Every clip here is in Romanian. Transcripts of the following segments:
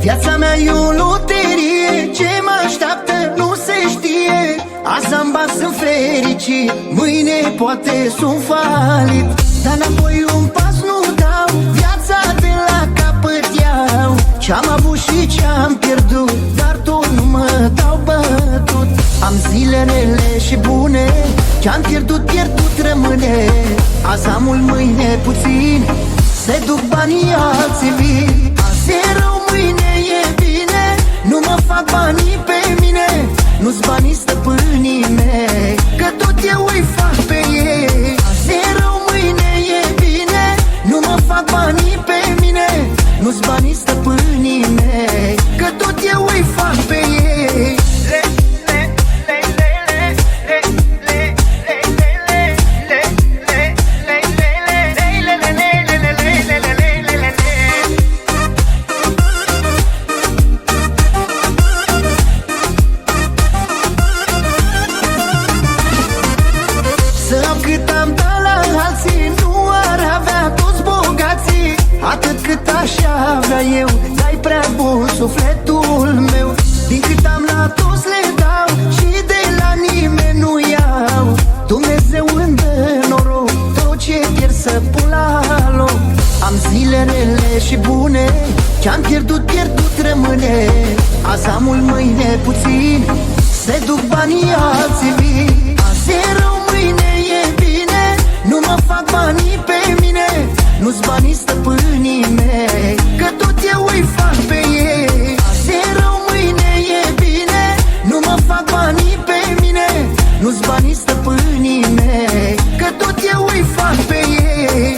Viața mea e o loterie, ce mă așteaptă nu se știe. Azi am bani, sunt fericit, mâine poate sunt falit. Dar înapoi un pas nu dau, viața de la capăt iau. Ce-am avut și ce-am pierdut, dar tot nu mă dau bătut. Am zile rele și bune, ce-am pierdut, pierdut rămâne. Azi am mult, mâine puțin, se duc banii, alții vin. Azi e rău, mâine e bine, nu mă fac banii pe mine. Nu-s banii stăpânii mei, că tot eu îi fac pe ei. Azi e rău, mâine e bine, nu mă fac banii pe mine. Nu-s banii stăpânii mei, că tot eu îi fac pe ei. Atât cât aș avea eu, dai prea bun sufletul meu. Din cât am la toți le dau și de la nimeni nu iau. Dumnezeu îmi dă noroc, tot ce pierd să pun la loc. Am zile rele și bune, ce-am pierdut, pierdut rămâne. Azi am mult, mâine puțin, se duc banii, alții vin. Azi e rău, mâine e bine, nu mă fac banii pe mine. Nu-s banii stăpânii mei, că tot eu îi fac pe ei. Azi e rău, mâine e bine, nu mă fac banii pe mine. Nu-s banii stăpânii mei, că tot eu îi fac pe ei.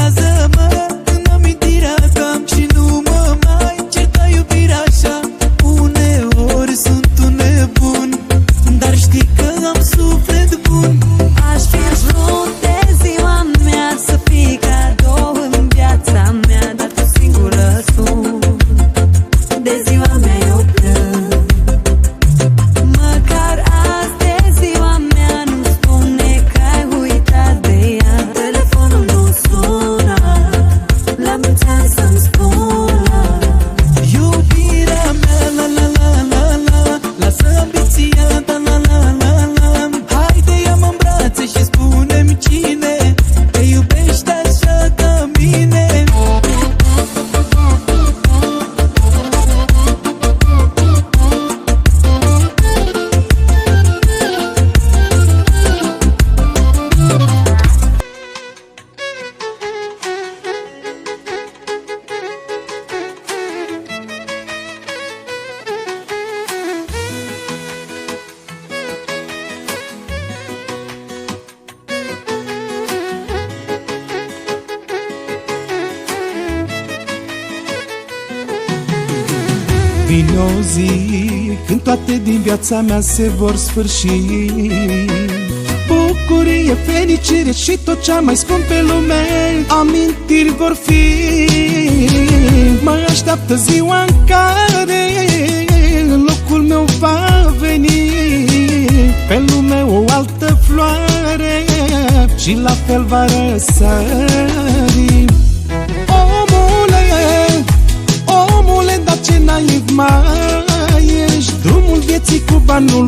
păstrează-mă în amintirea ta și nu mă mai certa iubirea așa. Uneori sunt un nebun, dar știi că am suflet bun. Aș fi vrut de ziua mea să fii cadou în viața mea, dar tu singură spun, de ziua mea eu plâng. Măcar azi de ziua mea nu spune că ai uitat de ea. Telefonul nu sună, la mulți ani să-mi spună. Iubirea mea, la la la la la, lasă ambiția ta, la la la la. Haide, ia-mă în brațe și spune-mi cine te iubește așa ca mine. Vine o zi când toate din viața mea se vor sfârși. Bucurie, fericire și tot ce-am mai scump pe lume, amintiri vor fi. Mă așteaptă ziua în care locul meu va veni. Pe lume o altă floare și la fel va răsări. Omule, dar ce naiv mai ești, drumul vieții cu bani nu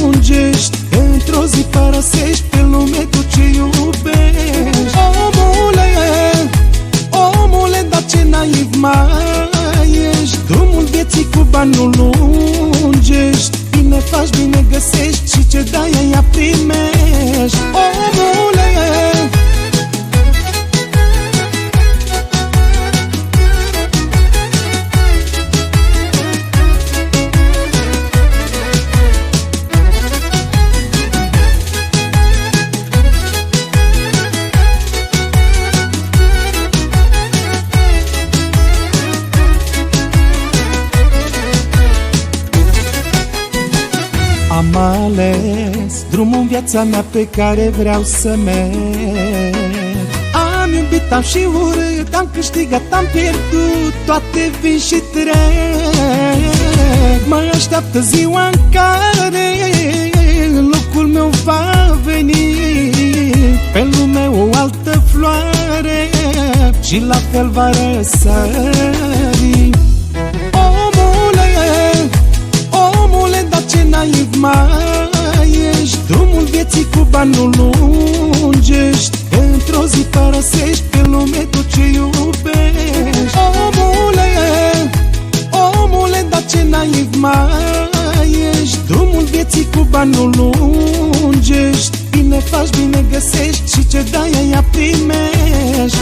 lungești. Într-o zi părăsești pe lume tu ce iubești. Omule, dar ce naiv mai ești, drumul vieții cu bani nu lungești. Bine faci, bine găsești și ce dai ea primești. Omule, am ales drumul în viața mea pe care vreau să merg. Am iubit, am și urât, am câștigat, am pierdut, toate vin și trec. Mă așteaptă ziua în care locul meu va veni. Pe lume o altă floare și la fel va răsări. Omule, dar ce naiv mai ești, drumul vieții cu bani nu lungești. Într-o zi părăsești pe lume tu ce iubești. Omule, dar ce naiv mai ești, drumul vieții cu bani nu lungești. Bine faci, bine găsești și ce dai ea primești.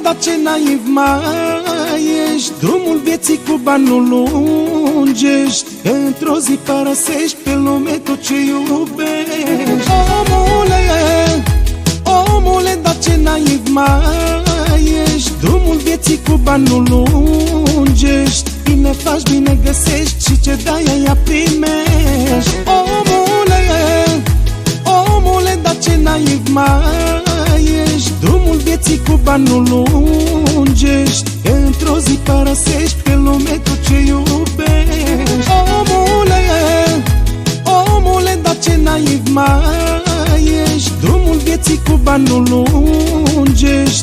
Dar ce naiv mai ești, drumul vieții cu bani nu lungești. Într-o zi părăsești pe lume tot ce iubești. Omule, dar ce naiv mai ești, drumul vieții cu bani nu lungești. Bine faci, bine găsești și ce dai ea primești. Omule, dar ce naiv mai ești, drumul vieții cu bani nu lungești. Într-o zi părăsești pe lume tot ce iubești. Omule, dar ce naiv mai ești, drumul vieții cu bani nu lungești.